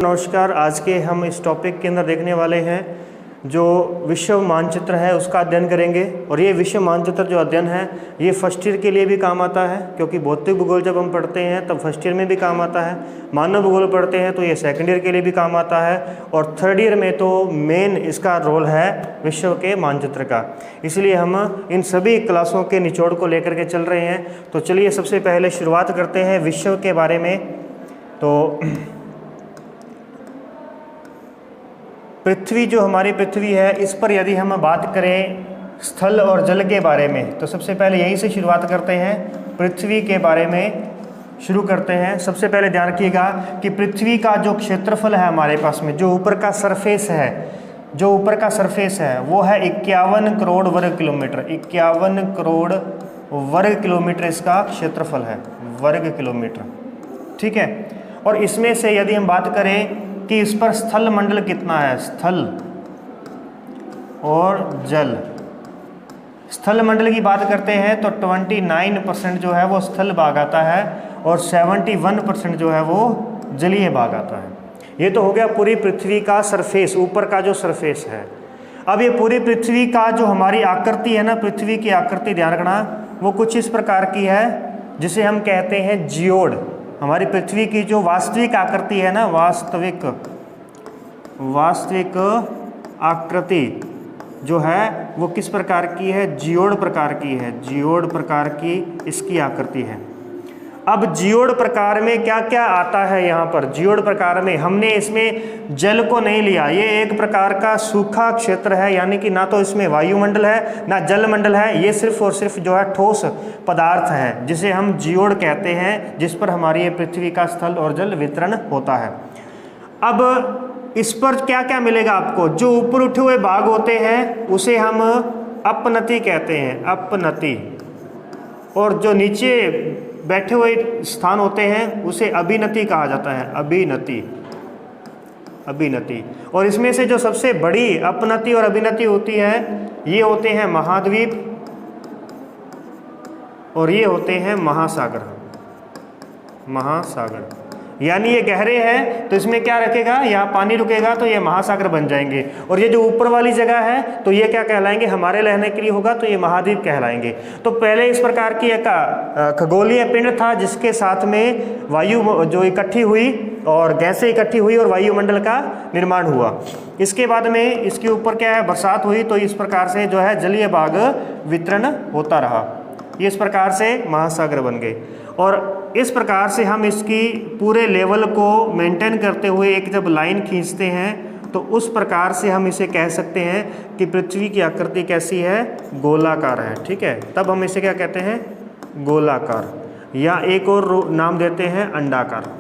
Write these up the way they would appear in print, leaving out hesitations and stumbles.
नमस्कार। आज के हम इस टॉपिक के अंदर देखने वाले हैं जो विश्व मानचित्र है उसका अध्ययन करेंगे। और ये विश्व मानचित्र जो अध्ययन है ये फर्स्ट ईयर के लिए भी काम आता है, क्योंकि भौतिक भूगोल जब हम पढ़ते हैं तब फर्स्ट ईयर में भी काम आता है। मानव भूगोल पढ़ते हैं तो ये सेकंड ईयर के लिए भी काम आता है, और थर्ड ईयर में तो मेन इसका रोल है विश्व के मानचित्र का। इसलिए हम इन सभी क्लासों के निचोड़ को लेकर के चल रहे हैं। तो चलिए सबसे पहले शुरुआत करते हैं विश्व के बारे में। तो पृथ्वी जो हमारी पृथ्वी है, इस पर यदि हम बात करें स्थल और जल के बारे में, तो सबसे पहले यहीं से शुरुआत करते हैं। पृथ्वी के बारे में शुरू करते हैं। सबसे पहले ध्यान रखिएगा कि पृथ्वी का जो क्षेत्रफल है हमारे पास में, जो ऊपर का सरफेस है, वो है 51 करोड़ वर्ग किलोमीटर। 51 करोड़ वर्ग किलोमीटर इसका क्षेत्रफल है, वर्ग किलोमीटर। ठीक है। और इसमें से यदि हम बात करें कि इस पर स्थल मंडल कितना है, स्थल और जल, स्थल मंडल की बात करते हैं तो 29% जो है वो स्थल भाग आता है और 71% जो है वो जलीय भाग आता है। ये तो हो गया पूरी पृथ्वी का सरफेस, ऊपर का जो सरफेस है। अब ये पूरी पृथ्वी का जो हमारी आकृति है ना, पृथ्वी की आकृति ध्यान रखना, वो कुछ इस प्रकार की है जिसे हम कहते हैं जियोड। हमारी पृथ्वी की जो वास्तविक आकृति है ना, वास्तविक आकृति जो है वो किस प्रकार की है, जियोड प्रकार की है। जियोड प्रकार की इसकी आकृति है। अब जियोड प्रकार में क्या क्या आता है यहाँ पर? जियोड प्रकार में हमने इसमें जल को नहीं लिया, ये एक प्रकार का सूखा क्षेत्र है, यानी कि ना तो इसमें वायुमंडल है ना जल मंडल है, ये सिर्फ और सिर्फ जो है ठोस पदार्थ है जिसे हम जियोड कहते हैं, जिस पर हमारी ये पृथ्वी का स्थल और जल वितरण होता है। अब इस पर क्या क्या मिलेगा आपको? जो ऊपर उठे हुए भाग होते हैं उसे हम अपनति कहते हैं, अपनति। और जो नीचे बैठे हुए स्थान होते हैं उसे अभिनति कहा जाता है, अभिनति, अभिनति। और इसमें से जो सबसे बड़ी अपनति और अभिनति होती है ये होते हैं महाद्वीप और ये होते हैं महासागर। महासागर यानी ये गहरे हैं तो इसमें क्या रखेगा, यहाँ पानी रुकेगा तो ये महासागर बन जाएंगे। और ये जो ऊपर वाली जगह है तो ये क्या कहलाएंगे, हमारे रहने के लिए होगा तो ये महाद्वीप कहलाएंगे। तो पहले इस प्रकार की एक खगोलीय पिंड था जिसके साथ में वायु जो इकट्ठी हुई और गैसें इकट्ठी हुई और वायुमंडल का निर्माण हुआ। इसके बाद में इसके ऊपर क्या है, बरसात हुई, तो इस प्रकार से जो है जलीय भाग वितरण होता रहा। ये इस प्रकार से महासागर बन गए। और इस प्रकार से हम इसकी पूरे लेवल को मेंटेन करते हुए एक जब लाइन खींचते हैं तो उस प्रकार से हम इसे कह सकते हैं कि पृथ्वी की आकृति कैसी है, गोलाकार है। ठीक है। तब हम इसे क्या कहते हैं, गोलाकार, या एक और नाम देते हैं अंडाकार,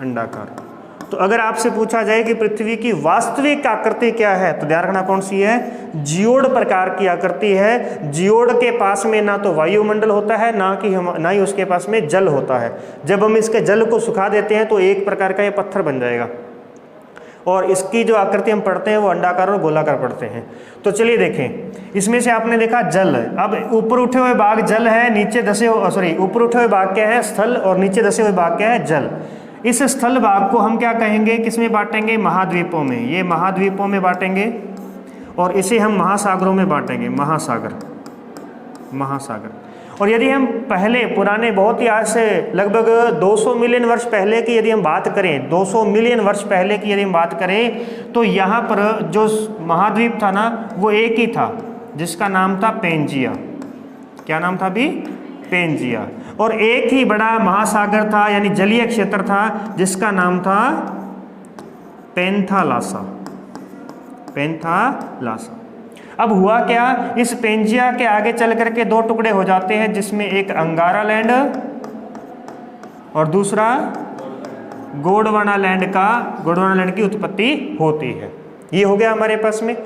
अंडाकार। तो अगर आपसे पूछा जाए कि पृथ्वी की वास्तविक आकृति क्या है तो ध्यान रखना कौन सी है, जियोड प्रकार की आकृति है। जियोड के पास में ना तो वायुमंडल होता है ना ही उसके पास में जल होता है। जब हम इसके जल को सुखा देते हैं तो एक प्रकार का ये पत्थर बन जाएगा। और इसकी जो आकृति हम पढ़ते हैं वो अंडाकार और गोलाकार पढ़ते हैं। तो चलिए देखें, इसमें से आपने देखा जल। अब ऊपर उठे हुए भाग जल है, नीचे ऊपर उठे हुए भाग क्या है, स्थल, और नीचे धसे हुए भाग क्या है, जल। इस स्थल भाग को हम क्या कहेंगे, किसमें बांटेंगे, महाद्वीपों में। ये महाद्वीपों में बांटेंगे और इसे हम महासागरों में बांटेंगे, महासागर, महासागर। और यदि हम पहले पुराने बहुत ही आज से लगभग 200 मिलियन वर्ष पहले की यदि हम बात करें, 200 मिलियन वर्ष पहले की यदि हम बात करें तो यहाँ पर जो महाद्वीप था ना वो एक ही था जिसका नाम था पेंजिया। क्या नाम था भी, पेंजिया। और एक ही बड़ा महासागर था यानी जलीय क्षेत्र था जिसका नाम था पेंथालासा, पेंथालासा। अब हुआ क्या, इस पेंजिया के आगे चल करके दो टुकड़े हो जाते हैं जिसमें एक अंगारा लैंड और दूसरा गोंडवाना लैंड की उत्पत्ति होती है। ये हो गया हमारे पास में।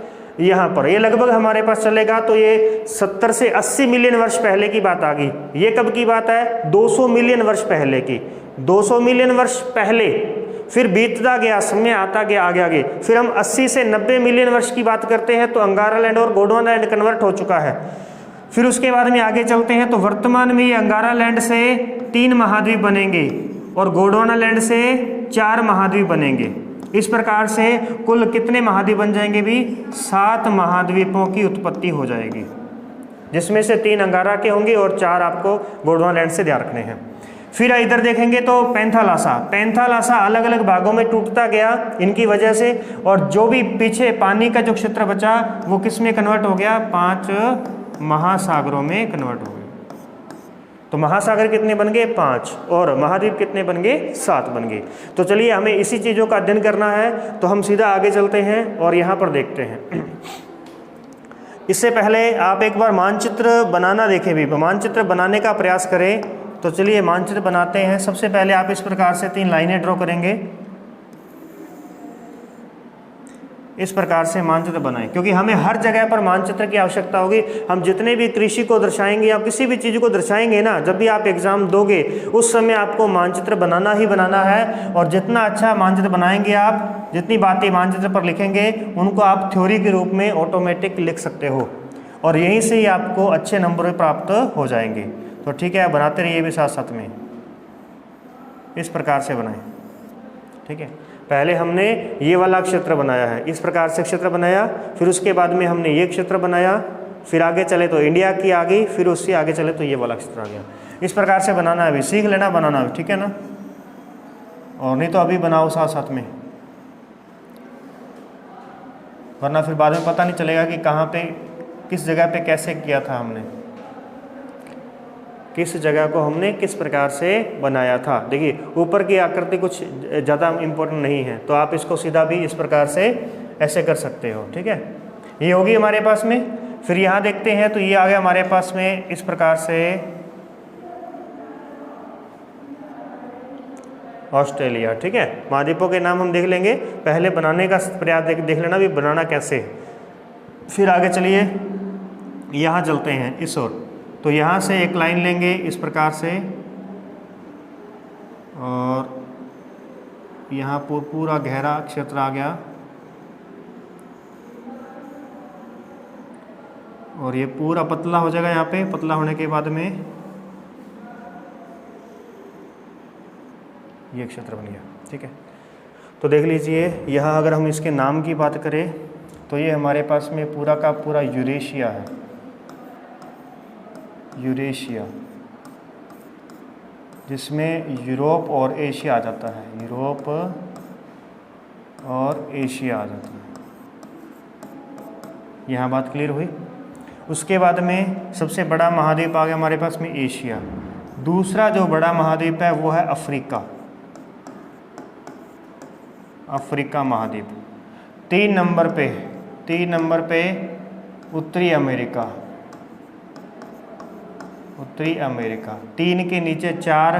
यहाँ पर ये लगभग हमारे पास चलेगा तो ये 70 से 80 मिलियन वर्ष पहले की बात आ गई। ये कब की बात है, 200 मिलियन वर्ष पहले की। 200 मिलियन वर्ष पहले, फिर बीतता गया, समय आता गया आगे, फिर हम 80 से 90 मिलियन वर्ष की बात करते हैं तो अंगारा लैंड और गोंडवाना लैंड कन्वर्ट हो चुका है। फिर उसके बाद में आगे चलते हैं तो वर्तमान में ये अंगारा लैंड से 3 महाद्वीप बनेंगे और गोंडवाना लैंड से 4 महाद्वीप बनेंगे। इस प्रकार से कुल कितने महाद्वीप बन जाएंगे भी? 7 महाद्वीपों की उत्पत्ति हो जाएगी, जिसमें से 3 अंगारा के होंगे और 4 आपको गोंडवाना लैंड से ध्यान रखने हैं। फिर इधर देखेंगे तो पैंथालासा अलग अलग भागों में टूटता गया इनकी वजह से, और जो भी पीछे पानी का जो क्षेत्र बचा वो किस में कन्वर्ट हो गया? 5 महासागरों में कन्वर्ट हो गया। तो महासागर कितने बन गए? 5, और महाद्वीप कितने बन गए? 7 बन गए। तो चलिए हमें इसी चीज़ों का अध्ययन करना है, तो हम सीधा आगे चलते हैं और यहाँ पर देखते हैं। इससे पहले आप एक बार मानचित्र बनाना देखें भी, मानचित्र बनाने का प्रयास करें। तो चलिए मानचित्र बनाते हैं। सबसे पहले आप इस प्रकार से 3 लाइनें ड्रॉ करेंगे, इस प्रकार से मानचित्र बनाएं, क्योंकि हमें हर जगह पर मानचित्र की आवश्यकता होगी। हम जितने भी कृषि को दर्शाएंगे या किसी भी चीज़ को दर्शाएंगे ना, जब भी आप एग्जाम दोगे उस समय आपको मानचित्र बनाना ही बनाना है। और जितना अच्छा मानचित्र बनाएंगे आप, जितनी बातें मानचित्र पर लिखेंगे उनको आप थ्योरी के रूप में ऑटोमेटिक लिख सकते हो, और यहीं से ही आपको अच्छे नंबर प्राप्त हो जाएंगे। तो ठीक है, आप बनाते रहिए भी साथ साथ में, इस प्रकार से बनाएं। ठीक है, पहले हमने ये वाला क्षेत्र बनाया है, इस प्रकार से क्षेत्र बनाया, फिर उसके बाद में हमने ये क्षेत्र बनाया, फिर आगे चले तो इंडिया की आ गई, फिर उससे आगे चले तो ये वाला क्षेत्र आ गया। इस प्रकार से बनाना है, अभी सीख लेना बनाना, ठीक है ना, और नहीं तो अभी बनाओ साथ साथ में, वरना फिर बाद में पता नहीं चलेगा कि कहाँ पे किस जगह पे कैसे किया था हमने, किस जगह को हमने किस प्रकार से बनाया था। देखिए ऊपर की आकृति कुछ ज़्यादा इम्पोर्टेंट नहीं है, तो आप इसको सीधा भी इस प्रकार से ऐसे कर सकते हो। ठीक है, ये होगी हमारे पास में। फिर यहाँ देखते हैं तो ये आ गया हमारे पास में इस प्रकार से ऑस्ट्रेलिया। ठीक है, महाद्वीपों के नाम हम देख लेंगे, पहले बनाने का प्रयास देख लेना भी बनाना कैसे। फिर आगे चलिए यहाँ चलते हैं इस ओर, तो यहाँ से एक लाइन लेंगे इस प्रकार से, और यहाँ पूरा गहरा क्षेत्र आ गया, और ये पूरा पतला हो जाएगा। यहाँ पे पतला होने के बाद में ये क्षेत्र बन गया। ठीक है, तो देख लीजिए यहाँ अगर हम इसके नाम की बात करें तो ये हमारे पास में पूरा का पूरा यूरेशिया है, यूरेशिया, जिसमें यूरोप और एशिया आ जाता है, यूरोप और एशिया आ जाता है। यहाँ बात क्लियर हुई। उसके बाद में सबसे बड़ा महाद्वीप आ गया हमारे पास में एशिया। दूसरा जो बड़ा महाद्वीप है वो है अफ्रीका, अफ्रीका महाद्वीप। 3 नंबर पे उत्तरी अमेरिका, उत्तरी अमेरिका। 3 के नीचे 4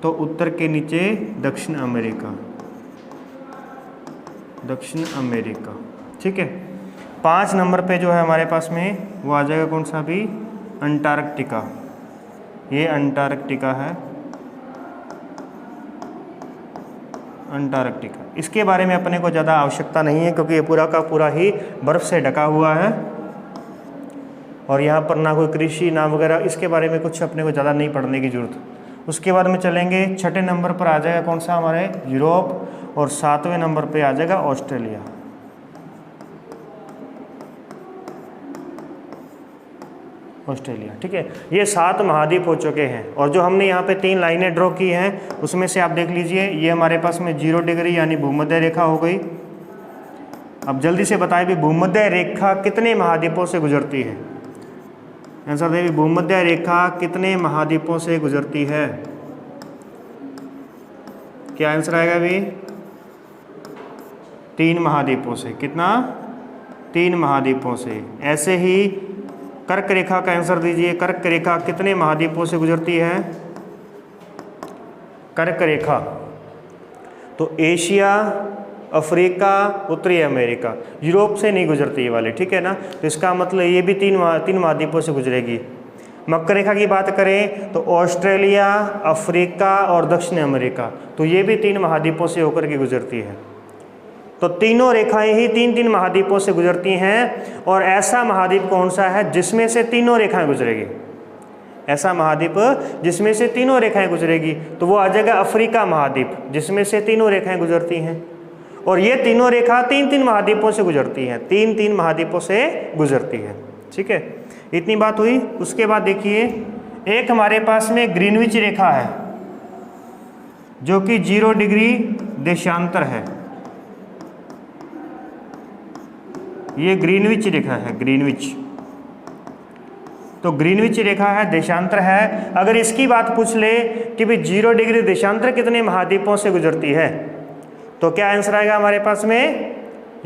तो उत्तर के नीचे दक्षिण अमेरिका, दक्षिण अमेरिका। ठीक है, 5 नंबर पे जो है हमारे पास में वो आ जाएगा कौन सा भी? अंटार्कटिका। ये अंटार्कटिका है, अंटार्कटिका। इसके बारे में अपने को ज़्यादा आवश्यकता नहीं है, क्योंकि ये पूरा का पूरा ही बर्फ़ से ढका हुआ है, और यहाँ पर ना कोई कृषि ना वगैरह, इसके बारे में कुछ अपने को ज़्यादा नहीं पढ़ने की ज़रूरत। उसके बाद में चलेंगे, 6ठे नंबर पर आ जाएगा कौन सा? हमारे यूरोप, और 7वें नंबर पे आ जाएगा ऑस्ट्रेलिया। ऑस्ट्रेलिया। ठीक है, ये 7 महाद्वीप हो चुके हैं, और जो हमने यहाँ पे 3 लाइनें ड्रॉ की हैं उसमें से आप देख लीजिए ये हमारे पास में 0 डिग्री यानी भूमध्य रेखा हो गई। अब जल्दी से बताएं भी भूमध्य रेखा कितने महाद्वीपों से गुजरती है? आंसर दे, भूमध्य रेखा कितने महाद्वीपों से गुजरती है? क्या आंसर आएगा भी? 3 महाद्वीपों से। कितना? 3 महाद्वीपों से। ऐसे ही कर्क रेखा का आंसर दीजिए, कर्क रेखा कितने महाद्वीपों से गुजरती है? कर्क रेखा तो एशिया, अफ्रीका, उत्तरी अमेरिका, यूरोप से नहीं गुजरती ये वाले। ठीक है ना, तो इसका मतलब ये भी 3 महाद्वीपों से गुजरेगी। मकर रेखा की बात करें तो ऑस्ट्रेलिया, अफ्रीका और दक्षिण अमेरिका, तो ये भी 3 महाद्वीपों से होकर के गुजरती है। तो तीनों रेखाएं ही 3-3 महाद्वीपों से गुजरती हैं। और ऐसा महाद्वीप कौन सा है जिसमें से तीनों रेखाएं गुजरेगी? ऐसा महाद्वीप जिसमें से तीनों रेखाएं गुजरेगी तो वो आ जाएगा अफ्रीका महाद्वीप, जिसमें से तीनों रेखाएं गुजरती हैं। और ये तीनों रेखा 3-3 महाद्वीपों से गुजरती हैं, 3-3 महाद्वीपों से गुजरती है। ठीक है, इतनी बात हुई। उसके बाद देखिए एक हमारे पास में ग्रीनविच रेखा है जो कि 0 डिग्री देशांतर है। ये ग्रीनविच रेखा है, ग्रीनविच। तो ग्रीनविच रेखा है, देशांतर है। अगर इसकी बात पूछ ले कि भाई 0 डिग्री देशांतर कितने महाद्वीपों से गुजरती है, तो क्या आंसर आएगा हमारे पास में?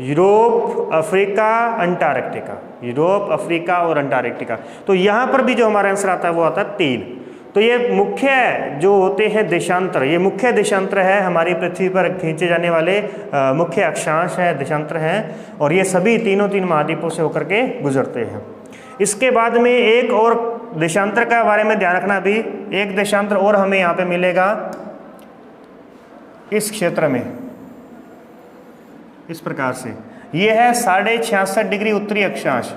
Europe, Africa, Antarctica. Europe, Africa और अंटार्कटिका। तो यहाँ पर भी जो हमारा आंसर आता है वो आता है 3। तो ये मुख्य जो होते हैं देशांतर, ये मुख्य देशांतर है, हमारी पृथ्वी पर खींचे जाने वाले मुख्य अक्षांश है, देशांतर हैं, और ये सभी तीनों 3 महाद्वीपों से होकर के गुजरते हैं। इसके बाद में एक और देशांतर का बारे में ध्यान रखना, भी एक देशांतर और हमें यहाँ पे मिलेगा इस क्षेत्र में, इस प्रकार से। ये है 66.5 डिग्री उत्तरी अक्षांश,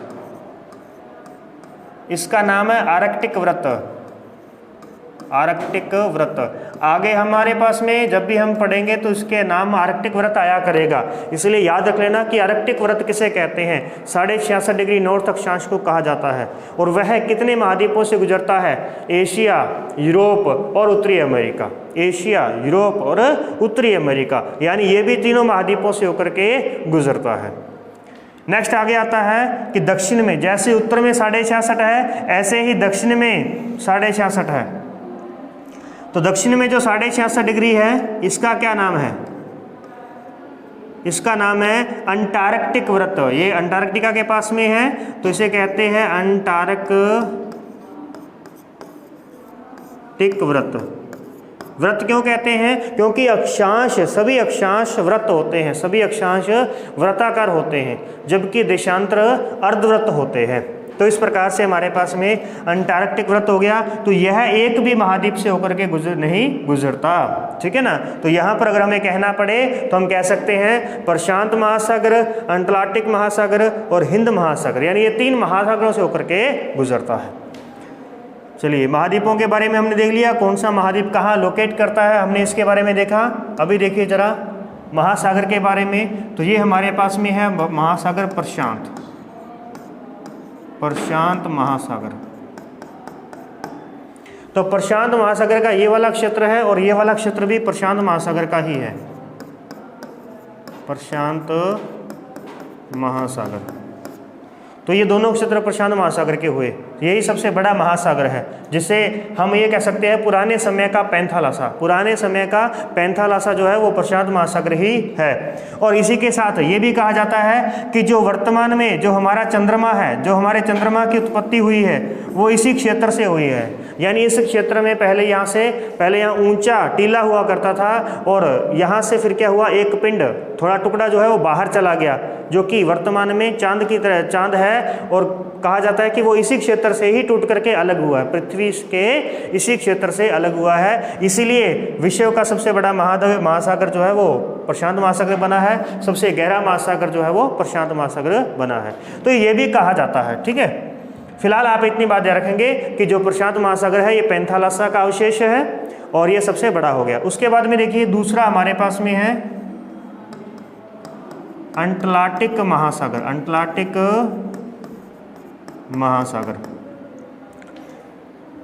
इसका नाम है आर्कटिक वृत्त। आर्कटिक वृत्त आगे हमारे पास में जब भी हम पढ़ेंगे तो इसके नाम आर्कटिक वृत्त आया करेगा, इसलिए याद रख लेना कि आर्कटिक वृत्त किसे कहते हैं। 66.5 डिग्री नॉर्थ अक्षांश को कहा जाता है, और वह कितने महाद्वीपों से गुजरता है? एशिया, यूरोप और उत्तरी अमेरिका। एशिया, यूरोप और उत्तरी अमेरिका, यानी ये भी तीनों महाद्वीपों से होकर के गुजरता है। नेक्स्ट आगे आता है कि दक्षिण में, जैसे उत्तर में 66.5 है ऐसे ही दक्षिण में 66.5 है। तो दक्षिण में जो 66.5 डिग्री है इसका क्या नाम है? इसका नाम है अंटार्कटिक वृत्त। ये अंटार्कटिका के पास में है तो इसे कहते हैं अंटार्कटिक वृत्त। वृत्त क्यों कहते हैं? क्योंकि अक्षांश, सभी अक्षांश वृत्त होते हैं, सभी अक्षांश वृत्ताकार होते हैं, जबकि देशांतर अर्धवृत्त होते हैं। तो इस प्रकार से हमारे पास में अंटार्कटिक वृत्त हो गया। तो यह एक भी महाद्वीप से होकर के नहीं गुजरता। ठीक है ना। तो यहाँ पर अगर हमें कहना पड़े तो हम कह सकते हैं प्रशांत महासागर, अटलांटिक महासागर और हिंद महासागर, यानी ये 3 महासागरों से होकर के गुजरता है। चलिए, महाद्वीपों के बारे में हमने देख लिया, कौन सा महाद्वीप कहाँ लोकेट करता है हमने इसके बारे में देखा। अभी देखिए जरा महासागर के बारे में। तो ये हमारे पास में है महासागर प्रशांत महासागर। तो प्रशांत महासागर का ये वाला क्षेत्र है और ये वाला क्षेत्र भी प्रशांत महासागर का ही है, प्रशांत महासागर। तो ये दोनों क्षेत्र प्रशांत महासागर के हुए। यही सबसे बड़ा महासागर है, जिसे हम ये कह सकते हैं पुराने समय का पैंथालासा। पुराने समय का पैंथालासा जो है वो प्रशांत महासागर ही है। और इसी के साथ ये भी कहा जाता है कि जो वर्तमान में जो हमारा चंद्रमा है, जो हमारे चंद्रमा की उत्पत्ति हुई है वो इसी क्षेत्र से हुई है। यानी इस क्षेत्र में पहले यहाँ ऊंचा टीला हुआ करता था, और यहाँ से फिर क्या हुआ, एक पिंड, थोड़ा टुकड़ा जो है वो बाहर चला गया, जो कि वर्तमान में चांद की तरह चांद है। और कहा जाता है कि वो इसी क्षेत्र से ही टूट करके अलग हुआ है, पृथ्वी के इसी क्षेत्र से अलग हुआ है। इसीलिए विश्व का सबसे बड़ा महासागर जो है वो प्रशांत महासागर बना है, सबसे गहरा महासागर जो है वो प्रशांत महासागर बना है। तो ये भी कहा जाता है। ठीक है, फिलहाल आप इतनी बात याद रखेंगे कि जो प्रशांत महासागर है ये पैंथालासा का अवशेष है और ये सबसे बड़ा हो गया। उसके बाद में देखिए दूसरा हमारे पास में है अटलांटिक महासागर। अटलांटिक महासागर।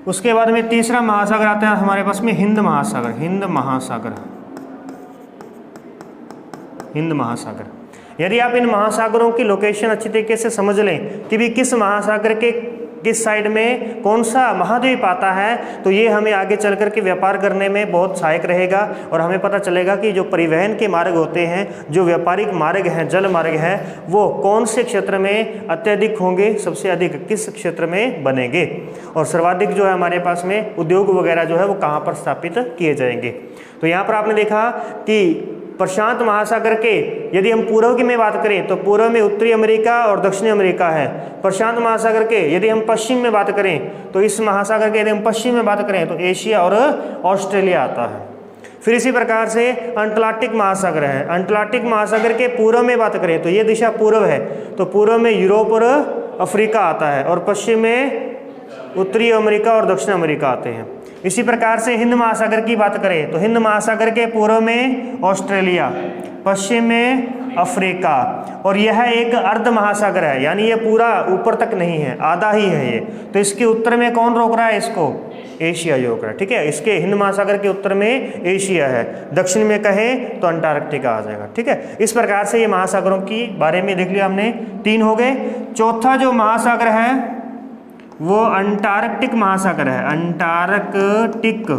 उसके बाद में तीसरा महासागर आता है हमारे पास में हिंद महासागर। हिंद महासागर। हिंद महासागर। यदि आप इन महासागरों की लोकेशन अच्छी तरीके से समझ लें कि भी किस महासागर के किस साइड में कौन सा महाद्वीप आता है, तो ये हमें आगे चल कर के व्यापार करने में बहुत सहायक रहेगा। और हमें पता चलेगा कि जो परिवहन के मार्ग होते हैं, जो व्यापारिक मार्ग हैं, जल मार्ग हैं, वो कौन से क्षेत्र में अत्यधिक होंगे, सबसे अधिक किस क्षेत्र में बनेंगे, और सर्वाधिक जो है हमारे पास में उद्योग वगैरह जो है वो कहाँ पर स्थापित किए जाएंगे। तो यहाँ पर आपने देखा कि प्रशांत महासागर के यदि हम पूर्व की में बात करें तो पूर्व में उत्तरी अमेरिका और दक्षिणी अमेरिका है। प्रशांत महासागर के यदि हम पश्चिम में बात करें तो इस महासागर के यदि हम पश्चिम में बात करें तो एशिया और ऑस्ट्रेलिया आता है। फिर इसी प्रकार से अटलांटिक महासागर है। अटलांटिक महासागर के पूर्व में बात करें तो ये दिशा पूर्व है, तो पूर्व में यूरोप और अफ्रीका आता है, और पश्चिम में उत्तरी अमेरिका और दक्षिण अमेरिका आते हैं। इसी प्रकार से हिंद महासागर की बात करें तो हिंद महासागर के पूर्व में ऑस्ट्रेलिया, पश्चिम में अफ्रीका, और यह एक अर्ध महासागर है, यानी ये पूरा ऊपर तक नहीं है, आधा ही है ये। तो इसके उत्तर में कौन रोक रहा है इसको? एशिया रोक रहा है, ठीक है। इसके हिंद महासागर के उत्तर में एशिया है, दक्षिण में कहें तो अंटार्कटिका आ जाएगा, ठीक है। इस प्रकार से ये महासागरों की बारे में देख लिया हमने, 3 हो गए। चौथा जो महासागर है वो अंटार्कटिक महासागर है, अंटार्कटिक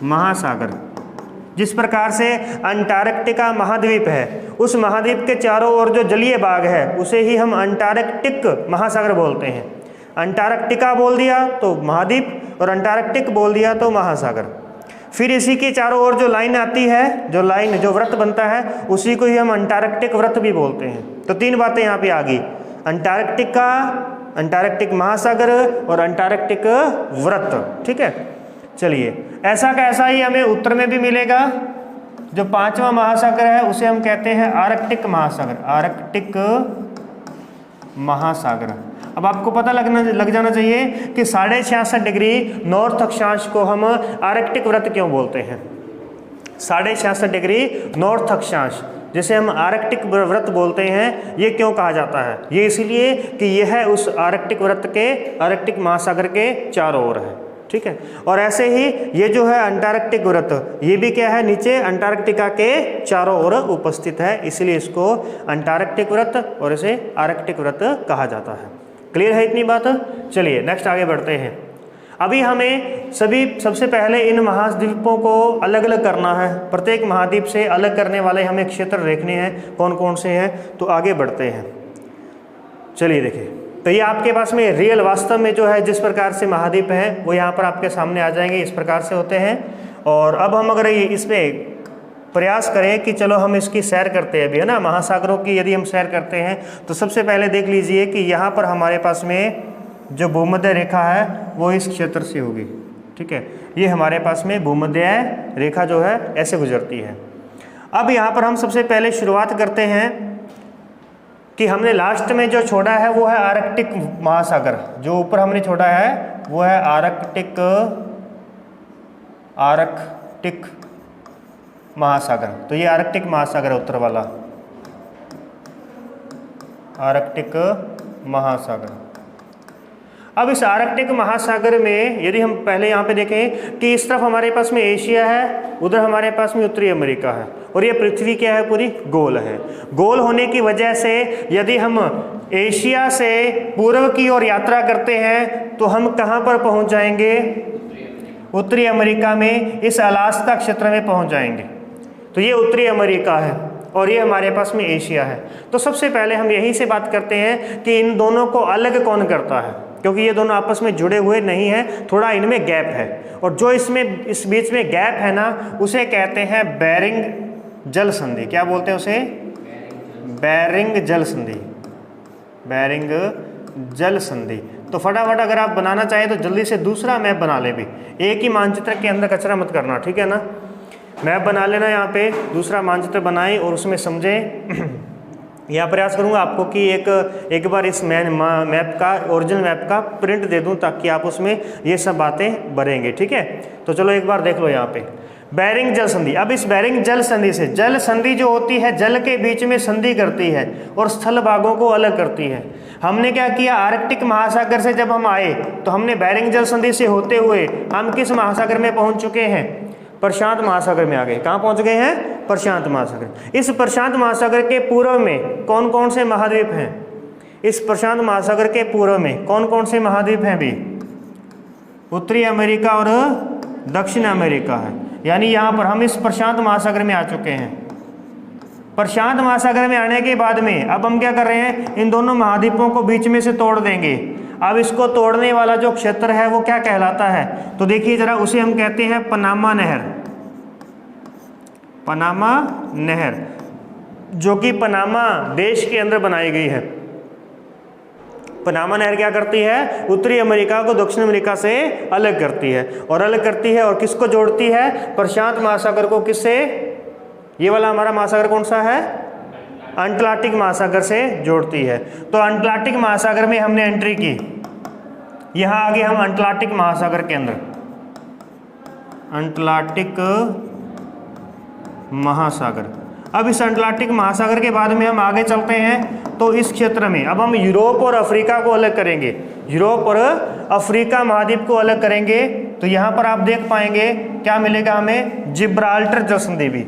महासागर। जिस प्रकार से अंटार्कटिका महाद्वीप है, उस महाद्वीप के चारों ओर जो जलीय भाग है उसे ही हम अंटार्कटिक महासागर बोलते हैं। अंटार्कटिका बोल दिया तो महाद्वीप, और अंटार्कटिक बोल दिया तो महासागर। फिर इसी के चारों ओर जो लाइन आती है, जो वृत्त बनता है, उसी को ही हम अंटार्कटिक वृत्त भी बोलते हैं। तो 3 बातें यहाँ पे आ गई, अंटार्कटिका, अंटार्कटिक महासागर और अंटार्कटिक वृत्त, ठीक है। चलिए, ऐसा का ऐसा ही हमें उत्तर में भी मिलेगा। जो 5वां महासागर है उसे हम कहते हैं आर्कटिक महासागर, आर्कटिक महासागर। अब आपको पता लग जाना चाहिए कि 66.5 डिग्री नॉर्थ अक्षांश को हम आर्कटिक वृत्त क्यों बोलते हैं। 66.5 डिग्री नॉर्थ अक्षांश जिसे हम आर्कटिक वृत्त बोलते हैं, ये क्यों कहा जाता है? ये इसलिए कि यह उस आर्कटिक वृत्त के, आर्कटिक महासागर के चारों ओर है, ठीक है। और ऐसे ही ये जो है अंटार्कटिक वृत्त, ये भी क्या है? नीचे अंटार्कटिका के चारों ओर उपस्थित है, इसलिए इसको अंटार्कटिक वृत्त और इसे आर्कटिक वृत्त कहा जाता है। क्लियर है इतनी बात? चलिए नेक्स्ट आगे बढ़ते हैं। अभी हमें सबसे पहले इन महाद्वीपों को अलग अलग करना है। प्रत्येक महाद्वीप से अलग करने वाले हमें क्षेत्र देखने हैं, कौन कौन से हैं। तो आगे बढ़ते हैं। चलिए देखिए, तो ये आपके पास में रियल वास्तव में जो है जिस प्रकार से महाद्वीप हैं वो यहाँ पर आपके सामने आ जाएंगे, इस प्रकार से होते हैं। और अब हम अगर इसमें प्रयास करें कि चलो हम इसकी सैर करते हैं अभी, है ना, महासागरों की यदि हम सैर करते हैं तो सबसे पहले देख लीजिए कि यहाँ पर हमारे पास में जो भूमध्य रेखा है वो इस क्षेत्र से होगी, ठीक है। ये हमारे पास में भूमध्य रेखा जो है ऐसे गुजरती है। अब यहाँ पर हम सबसे पहले शुरुआत करते हैं कि हमने लास्ट में जो छोड़ा है वो है आर्कटिक महासागर। जो ऊपर हमने छोड़ा है वो है आर्कटिक महासागर। तो ये आर्कटिक महासागर है, उत्तर वाला आर्कटिक महासागर। अब इस आर्कटिक महासागर में यदि हम पहले यहाँ पे देखें कि इस तरफ हमारे पास में एशिया है, उधर हमारे पास में उत्तरी अमेरिका है, और ये पृथ्वी क्या है? पूरी गोल है। गोल होने की वजह से यदि हम एशिया से पूर्व की ओर यात्रा करते हैं तो हम कहाँ पर पहुँच जाएंगे? उत्तरी अमेरिका में, इस अलास्का क्षेत्र में पहुँच जाएंगे। तो ये उत्तरी अमेरिका है और ये हमारे पास में एशिया है। तो सबसे पहले हम यहीं से बात करते हैं कि इन दोनों को अलग कौन करता है, क्योंकि ये दोनों आपस में जुड़े हुए नहीं हैं, थोड़ा इनमें गैप है। और जो इसमें इस बीच में गैप है ना, उसे कहते हैं बेरिंग जल संधि। क्या बोलते हैं उसे? बेरिंग जल संधि, बेरिंग जल संधि। तो फटाफट अगर आप बनाना चाहें तो जल्दी से दूसरा मैप बना ले भी, एक ही मानचित्र के अंदर कचरा मत करना, ठीक है ना। मैप बना लेना, यहाँ पे दूसरा मानचित्र बनाएं और उसमें समझें। यह प्रयास करूंगा आपको कि एक बार इस मैप का, ओरिजिनल मैप का प्रिंट दे दूं ताकि आप उसमें ये सब बातें भरेंगे, ठीक है। तो चलो एक बार देख लो यहाँ पे बेरिंग जल संधि। अब इस बेरिंग जल संधि से, जल संधि जो होती है जल के बीच में संधि करती है और स्थल भागों को अलग करती है। हमने क्या किया, आर्कटिक महासागर से जब हम आए तो हमने बेरिंग जल संधि से होते हुए हम किस महासागर में पहुँच चुके हैं? प्रशांत महासागर में आ गए। कहाँ पहुँच गए हैं? प्रशांत महासागर। इस प्रशांत महासागर के पूर्व में कौन कौन से महाद्वीप हैं? इस प्रशांत महासागर के पूर्व में कौन कौन से महाद्वीप हैं भी? उत्तरी अमेरिका और दक्षिण अमेरिका है। यानी यहाँ पर हम इस प्रशांत महासागर में आ चुके हैं। प्रशांत महासागर में आने के बाद में अब हम क्या कर रहे हैं? इन दोनों महाद्वीपों को बीच में से तोड़ देंगे। अब इसको तोड़ने वाला जो क्षेत्र है वो क्या कहलाता है? तो देखिए जरा, उसे हम कहते हैं पनामा नहर। पनामा नहर, जो कि पनामा देश के अंदर बनाई गई है। पनामा नहर क्या करती है? उत्तरी अमेरिका को दक्षिण अमेरिका से अलग करती है, और अलग करती है और किसको जोड़ती है? प्रशांत महासागर को किससे? ये वाला हमारा महासागर कौन सा है? अंटार्कटिक महासागर से जोड़ती है। तो अंटार्कटिक महासागर में हमने एंट्री की, यहाँ आगे हम अटलांटिक महासागर के अंदर, अटलांटिक महासागर। अब इस अटलांटिक महासागर के बाद में हम आगे चलते हैं तो इस क्षेत्र में अब हम यूरोप और अफ्रीका को अलग करेंगे, यूरोप और अफ्रीका महाद्वीप को अलग करेंगे। तो यहाँ पर आप देख पाएंगे क्या मिलेगा हमें, जिब्राल्टर जलसंधि भी।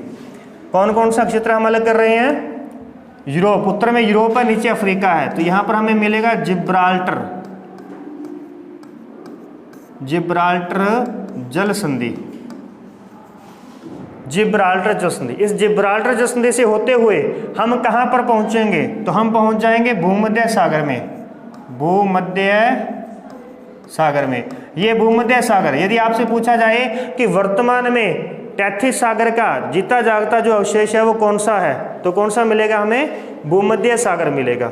कौन कौन सा क्षेत्र हम अलग कर रहे हैं, यूरोप, उत्तर में यूरोप है, नीचे अफ्रीका है, तो यहाँ पर हमें मिलेगा जिब्राल्टर, जिब्राल्टर जल संधि, जिब्राल्टर जल संधि। इस जिब्राल्टर जल संधि से होते हुए हम कहाँ पर पहुंचेंगे, तो हम पहुंच जाएंगे भूमध्य सागर में, भूमध्य सागर में। ये भूमध्य सागर, यदि आपसे पूछा जाए कि वर्तमान में टैथिस सागर का जीता जागता जो अवशेष है वो कौन सा है, तो कौन सा मिलेगा हमें, भूमध्य सागर मिलेगा।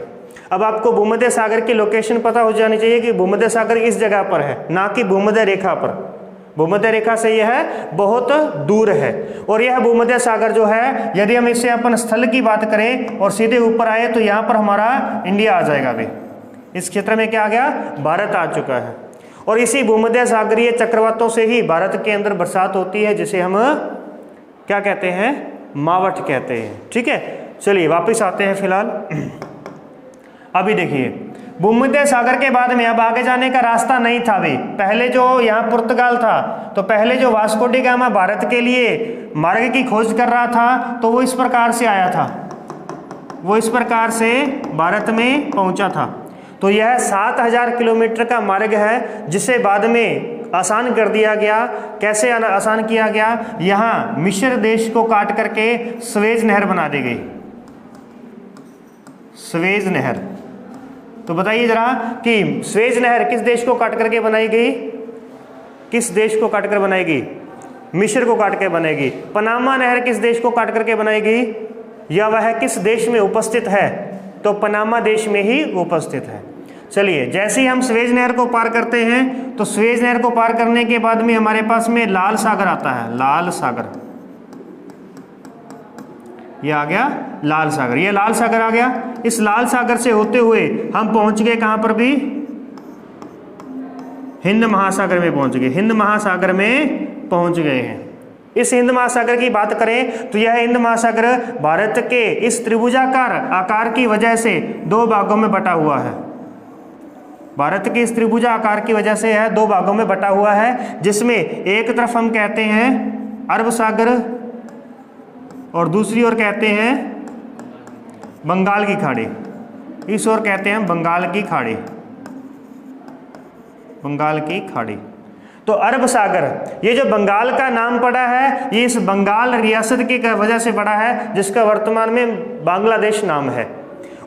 अब आपको भूमध्य सागर की लोकेशन पता हो जानी चाहिए कि भूमध्य सागर इस जगह पर है, ना कि भूमध्य रेखा पर। भूमध्य रेखा से यह बहुत दूर है। और यह भूमध्य सागर जो है, यदि हम इससे अपन स्थल की बात करें और सीधे ऊपर आए तो यहाँ पर हमारा इंडिया आ जाएगा। अभी इस क्षेत्र में क्या आ गया, भारत आ चुका है। और इसी भूमध्य सागरीय चक्रवातों से ही भारत के अंदर बरसात होती है, जिसे हम क्या कहते हैं, मावठ कहते हैं। ठीक है, चलिए वापस आते हैं फिलहाल। अभी देखिए, भूमध्य सागर के बाद में अब आगे जाने का रास्ता नहीं था। भी पहले जो यहाँ पुर्तगाल था, तो पहले जो वास्को डी गामा भारत के लिए मार्ग की खोज कर रहा था, तो वो इस प्रकार से आया था, वो इस प्रकार से भारत में पहुंचा था। तो यह 7000 किलोमीटर का मार्ग है, जिसे बाद में आसान कर दिया गया। कैसे आसान किया गया, यहाँ मिस्र देश को काट करके स्वेज नहर बना दी गई, स्वेज नहर। तो बताइए जरा कि स्वेज नहर किस देश को काट करके बनाई गई, किस देश को काट कर बनाएगी, मिस्र को काट कर बनाएगी। पनामा नहर किस देश को काट करके बनाएगी, या वह किस देश में उपस्थित है, तो पनामा देश में ही उपस्थित है। चलिए, जैसे ही हम स्वेज नहर को पार करते हैं, तो स्वेज नहर को पार करने के बाद में हमारे पास में लाल सागर आता है, लाल सागर, ये आ गया लाल सागर, ये लाल सागर आ गया। इस लाल सागर से होते हुए हम पहुंच गए कहां पर भी, हिंद महासागर में पहुंच गए, हिंद महासागर में पहुंच गए हैं। इस हिंद महासागर की बात करें तो यह हिंद महासागर भारत के इस त्रिभुजाकार आकार की वजह से दो भागों में बटा हुआ है, भारत के इस त्रिभुजा आकार की वजह से यह दो भागों में बटा हुआ है, जिसमें एक तरफ हम कहते हैं अरब सागर और दूसरी ओर कहते हैं बंगाल की खाड़ी, इस ओर कहते हैं बंगाल की खाड़ी, बंगाल की खाड़ी। तो अरब सागर, ये जो बंगाल का नाम पड़ा है, ये इस बंगाल रियासत की वजह से पड़ा है, जिसका वर्तमान में बांग्लादेश नाम है।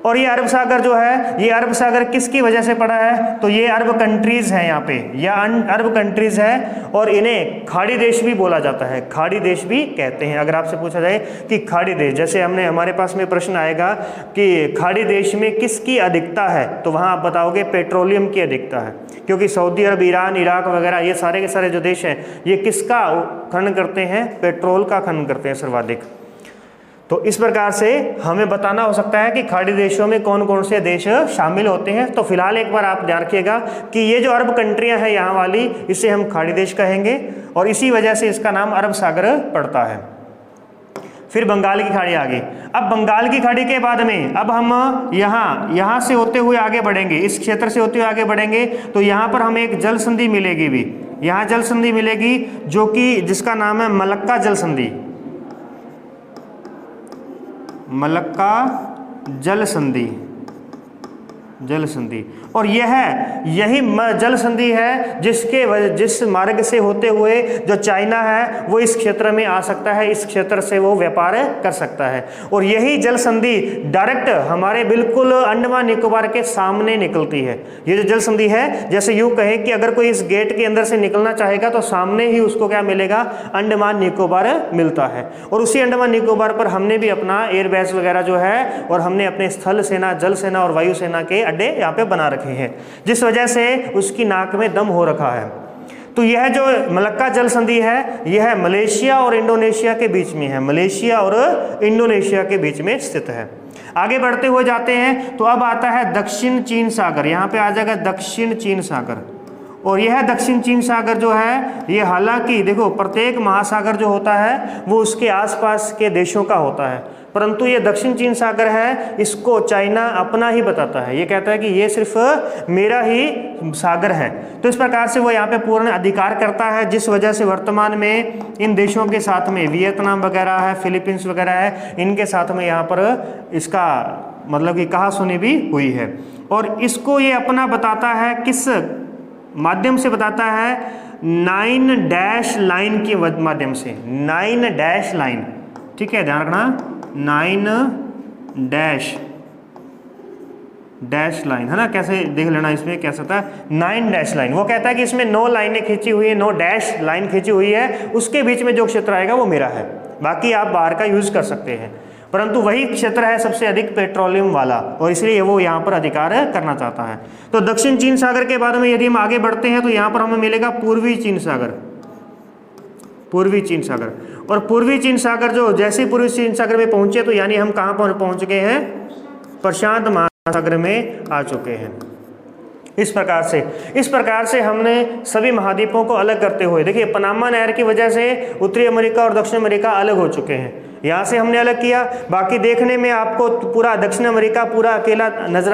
और ये अरब सागर जो है, ये अरब सागर किसकी वजह से पड़ा है, तो ये अरब कंट्रीज हैं यहाँ पे, या अरब कंट्रीज है, और इन्हें खाड़ी देश भी बोला जाता है, खाड़ी देश भी कहते हैं। अगर आपसे पूछा जाए कि खाड़ी देश, जैसे हमने हमारे पास में प्रश्न आएगा कि खाड़ी देश में किसकी अधिकता है, तो वहाँ आप बताओगे पेट्रोलियम की अधिकता है, क्योंकि सऊदी अरब, ईरान, इराक वगैरह ये सारे के सारे जो देश हैं, ये किसका खनन करते हैं, पेट्रोल का खनन करते हैं सर्वाधिक। तो इस प्रकार से हमें बताना हो सकता है कि खाड़ी देशों में कौन कौन से देश शामिल होते हैं। तो फिलहाल एक बार आप ध्यान रखिएगा कि ये जो अरब कंट्रियां हैं यहाँ वाली, इसे हम खाड़ी देश कहेंगे, और इसी वजह से इसका नाम अरब सागर पड़ता है। फिर बंगाल की खाड़ी आ गई। अब बंगाल की खाड़ी के बाद में अब हम यहाँ से होते हुए आगे बढ़ेंगे, इस क्षेत्र से होते हुए आगे बढ़ेंगे, तो यहाँ पर हमें एक जल संधि मिलेगी भी, यहाँ जल संधि मिलेगी, जो कि जिसका नाम है मलक्का जल संधि, मलक्का जल संधि, जल संधि। और यही जल संधि है जिस मार्ग से होते हुए जो चाइना है वो इस क्षेत्र में आ सकता है, इस क्षेत्र से वो व्यापार कर सकता है। और यही जल संधि डायरेक्ट हमारे बिल्कुल अंडमान निकोबार के सामने निकलती है। ये जो जल संधि है, जैसे यूं कहें कि अगर कोई इस गेट के अंदर से निकलना चाहेगा तो सामने ही उसको क्या मिलेगा, अंडमान निकोबार मिलता है। और उसी अंडमान निकोबार पर हमने भी अपना एयरबेस वगैरह जो है, और हमने अपने स्थल सेना, जल सेना और वायु सेना के अड्डे यहाँ पे बना रखे हैं, जिस वजह से उसकी नाक में दम हो रखा है। तो यह जो मलक्का जल संधि है, यह मलेशिया और इंडोनेशिया के बीच में है, मलेशिया और इंडोनेशिया के बीच में स्थित है। आगे बढ़ते हुए जाते हैं तो अब आता है दक्षिण चीन सागर, यहाँ पे आ जाएगा दक्षिण चीन सागर, और यह दक्षिण चीन सागर जो है ये हालांकि देखो प्रत्येक महासागर जो होता है वो उसके आसपास के देशों का होता है, परंतु ये दक्षिण चीन सागर है इसको चाइना अपना ही बताता है। ये कहता है कि ये सिर्फ मेरा ही सागर है। तो इस प्रकार से वो यहाँ पे पूर्ण अधिकार करता है, जिस वजह से वर्तमान में इन देशों के साथ में वियतनाम वगैरह है, फिलीपींस वगैरह है, इनके साथ में यहाँ पर इसका मतलब कि कहासुनी भी हुई है। और इसको ये अपना बताता है, किस माध्यम से बताता है? 9 डैश लाइन के माध्यम से। 9 डैश लाइन, ठीक है, ध्यान रखना, 9 डैश लाइन है ना। कैसे देख लेना, इसमें कैसा था 9 डैश लाइन। वो कहता है कि इसमें 9 लाइनें खींची हुई है, 9 डैश लाइन खींची हुई है, उसके बीच में जो क्षेत्र आएगा वो मेरा है, बाकी आप बाहर का यूज कर सकते हैं, परंतु वही क्षेत्र है सबसे अधिक पेट्रोलियम वाला, और इसलिए वो यहाँ पर अधिकार करना चाहता है। तो दक्षिण चीन सागर के बारे में यदि हम आगे बढ़ते हैं तो यहाँ पर हमें मिलेगा पूर्वी चीन सागर। पूर्वी चीन सागर, और पूर्वी चीन सागर जो जैसे ही पूर्वी चीन सागर में पहुंचे तो यानी हम कहाँ पर पहुंच गए हैं? प्रशांत महासागर में आ चुके हैं। इस प्रकार से हमने सभी महाद्वीपों को अलग करते हुए, देखिए पनामा नहर की वजह से उत्तरी अमेरिका और दक्षिण अमेरिका अलग हो चुके हैं, यहाँ से हमने अलग किया। बाकी देखने में आपको पूरा दक्षिण अमेरिका पूरा अकेला नजर